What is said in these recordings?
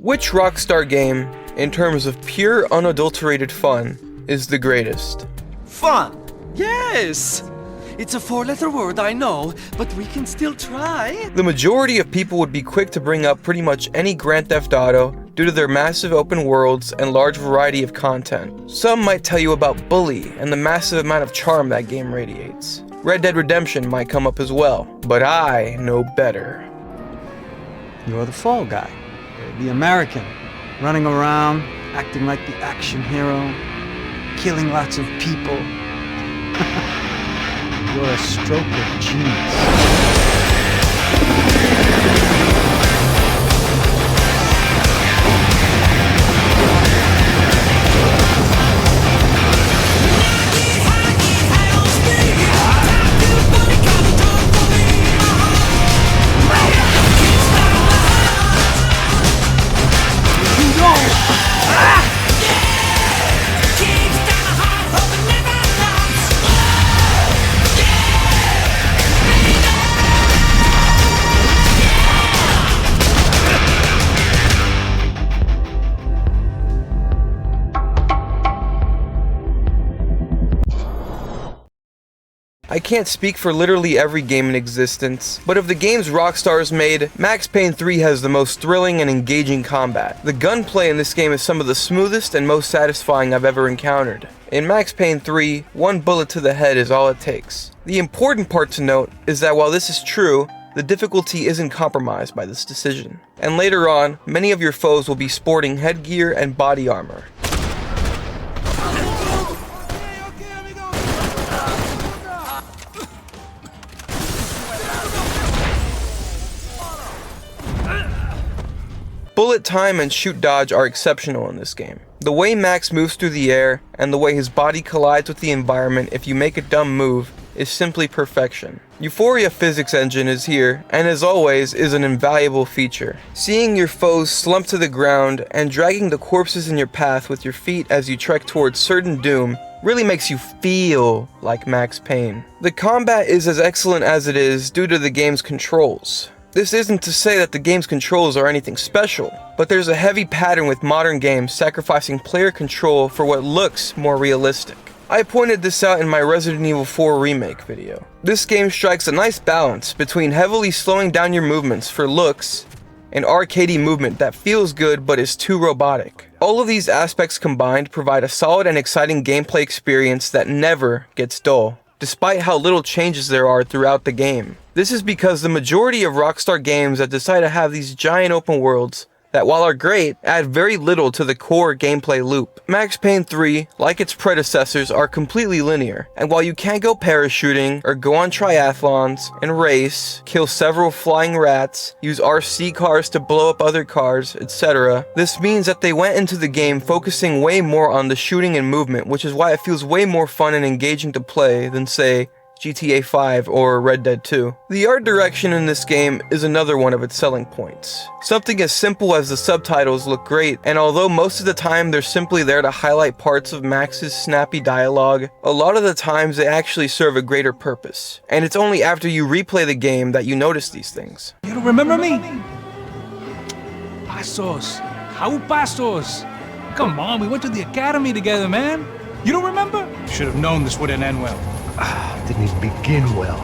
Which Rockstar game, in terms of pure unadulterated fun, is the greatest? Fun! Yes! It's a four-letter word, I know, but we can still try. The majority of people would be quick to bring up pretty much any Grand Theft Auto due to their massive open worlds and large variety of content. Some might tell you about Bully and the massive amount of charm that game radiates. Red Dead Redemption might come up as well, but I know better. You're the fall guy, the American, running around, acting like the action hero, killing lots of people. You're a stroke of genius. I can't speak for literally every game in existence, but of the games Rockstar's made, Max Payne 3 has the most thrilling and engaging combat. The gunplay in this game is some of the smoothest and most satisfying I've ever encountered. In Max Payne 3, one bullet to the head is all it takes. The important part to note is that while this is true, the difficulty isn't compromised by this decision. And later on, many of your foes will be sporting headgear and body armor. Bullet time and shoot dodge are exceptional in this game. The way Max moves through the air, and the way his body collides with the environment if you make a dumb move, is simply perfection. Euphoria physics engine is here, and as always, is an invaluable feature. Seeing your foes slump to the ground, and dragging the corpses in your path with your feet as you trek towards certain doom, really makes you feel like Max Payne. The combat is as excellent as it is due to the game's controls. This isn't to say that the game's controls are anything special, but there's a heavy pattern with modern games sacrificing player control for what looks more realistic. I pointed this out in my Resident Evil 4 remake video. This game strikes a nice balance between heavily slowing down your movements for looks and arcadey movement that feels good but is too robotic. All of these aspects combined provide a solid and exciting gameplay experience that never gets dull, despite how little changes there are throughout the game. This is because the majority of Rockstar games that decide to have these giant open worlds that, while are great, add very little to the core gameplay loop. Max Payne 3, like its predecessors, are completely linear, and while you can't go parachuting, or go on triathlons, and race, kill several flying rats, use RC cars to blow up other cars, etc., this means that they went into the game focusing way more on the shooting and movement, which is why it feels way more fun and engaging to play than, say, GTA 5 or Red Dead 2. The art direction in this game is another one of its selling points. Something as simple as the subtitles look great, and although most of the time they're simply there to highlight parts of Max's snappy dialogue, a lot of the times they actually serve a greater purpose. And it's only after you replay the game that you notice these things. You don't remember me? Pasos. How pasos? Come on, we went to the academy together, man. You don't remember? Should have known this wouldn't end well. Didn't even begin well.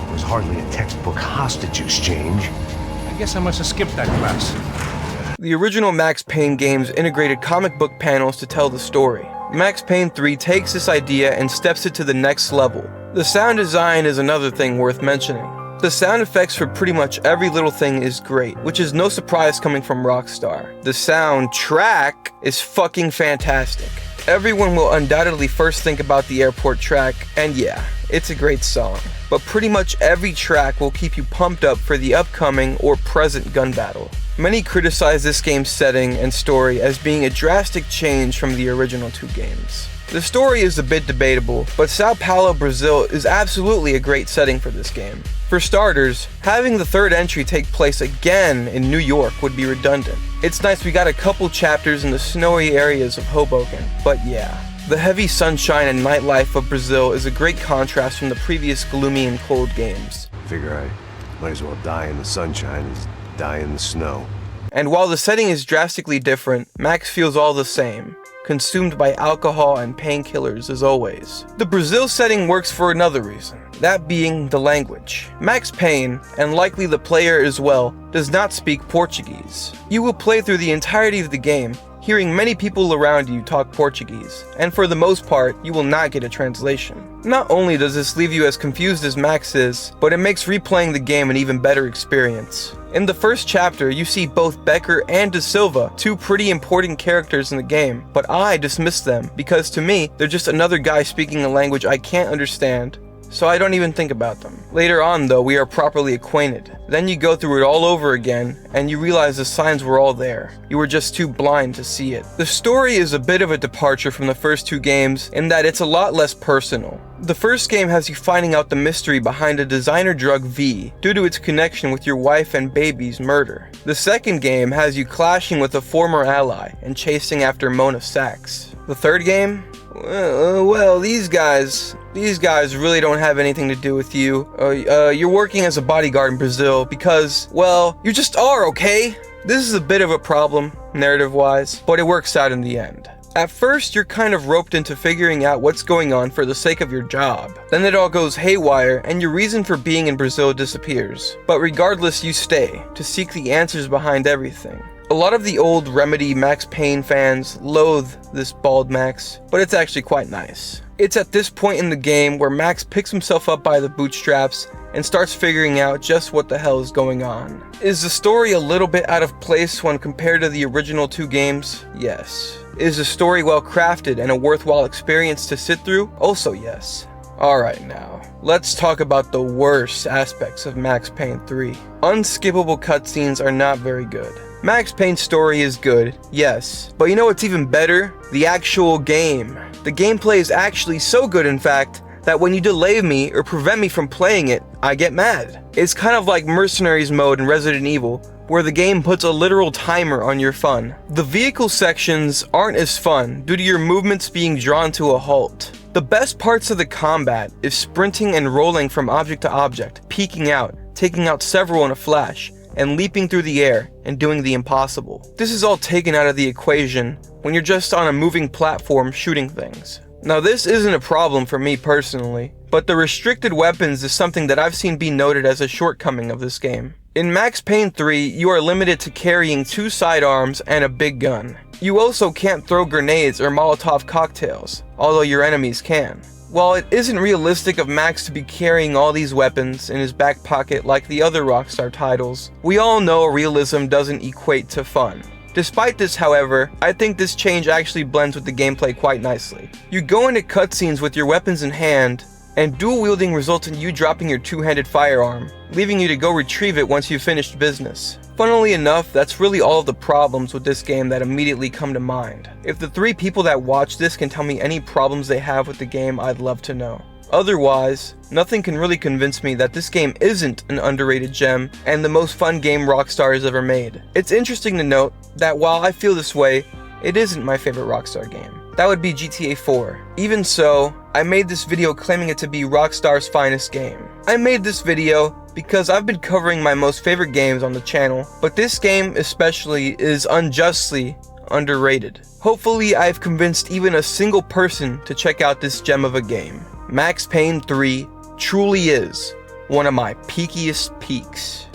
It was hardly a textbook hostage exchange. I guess I must have skipped that class. The original Max Payne games integrated comic book panels to tell the story. Max Payne 3 takes this idea and steps it to the next level. The sound design is another thing worth mentioning. The sound effects for pretty much every little thing is great, which is no surprise coming from Rockstar. The soundtrack is fucking fantastic. Everyone will undoubtedly first think about the airport track, and yeah, it's a great song. But pretty much every track will keep you pumped up for the upcoming or present gun battle. Many criticize this game's setting and story as being a drastic change from the original two games. The story is a bit debatable, but Sao Paulo, Brazil is absolutely a great setting for this game. For starters, having the third entry take place again in New York would be redundant. It's nice we got a couple chapters in the snowy areas of Hoboken, but yeah. The heavy sunshine and nightlife of Brazil is a great contrast from the previous gloomy and cold games. Figure I might as well die in the sunshine as die in the snow. And while the setting is drastically different, Max feels all the same, consumed by alcohol and painkillers as always. The Brazil setting works for another reason, that being the language. Max Payne, and likely the player as well, does not speak Portuguese. You will play through the entirety of the game, hearing many people around you talk Portuguese, and for the most part, you will not get a translation. Not only does this leave you as confused as Max is, but it makes replaying the game an even better experience. In the first chapter, you see both Becker and De Silva, two pretty important characters in the game, but I dismiss them because to me, they're just another guy speaking a language I can't understand, so I don't even think about them. Later on though, we are properly acquainted. Then you go through it all over again, and you realize the signs were all there. You were just too blind to see it. The story is a bit of a departure from the first two games in that it's a lot less personal. The first game has you finding out the mystery behind a designer drug V due to its connection with your wife and baby's murder. The second game has you clashing with a former ally and chasing after Mona Sachs. The third game? Well, these guys really don't have anything to do with you. You're working as a bodyguard in Brazil because, well, you just are, okay? This is a bit of a problem, narrative-wise, but it works out in the end. At first, you're kind of roped into figuring out what's going on for the sake of your job. Then it all goes haywire, and your reason for being in Brazil disappears. But regardless, you stay, to seek the answers behind everything. A lot of the old Remedy Max Payne fans loathe this bald Max, but it's actually quite nice. It's at this point in the game where Max picks himself up by the bootstraps and starts figuring out just what the hell is going on. Is the story a little bit out of place when compared to the original two games? Yes. Is the story well crafted and a worthwhile experience to sit through? Also yes. Alright now, let's talk about the worst aspects of Max Payne 3. Unskippable cutscenes are not very good. Max Payne's story is good, yes, but you know what's even better? The actual game. The gameplay is actually so good, in fact, that when you delay me or prevent me from playing it, I get mad. It's kind of like Mercenaries mode in Resident Evil, where the game puts a literal timer on your fun. The vehicle sections aren't as fun due to your movements being drawn to a halt. The best parts of the combat is sprinting and rolling from object to object, peeking out, taking out several in a flash, and leaping through the air and doing the impossible. This is all taken out of the equation when you're just on a moving platform shooting things. Now this isn't a problem for me personally, but the restricted weapons is something that I've seen be noted as a shortcoming of this game. In Max Payne 3, you are limited to carrying 2 sidearms and a big gun. You also can't throw grenades or Molotov cocktails, although your enemies can. While it isn't realistic of Max to be carrying all these weapons in his back pocket like the other Rockstar titles, we all know realism doesn't equate to fun. Despite this, however, I think this change actually blends with the gameplay quite nicely. You go into cutscenes with your weapons in hand, and dual wielding results in you dropping your two-handed firearm, leaving you to go retrieve it once you've finished business. Funnily enough, that's really all of the problems with this game that immediately come to mind. If the 3 people that watch this can tell me any problems they have with the game, I'd love to know. Otherwise, nothing can really convince me that this game isn't an underrated gem and the most fun game Rockstar has ever made. It's interesting to note that while I feel this way, it isn't my favorite Rockstar game. That would be GTA 4. Even so, I made this video claiming it to be Rockstar's finest game. I made this video because I've been covering my most favorite games on the channel, but this game especially is unjustly underrated. Hopefully I've convinced even a single person to check out this gem of a game. Max Payne 3 truly is one of my peakiest peaks.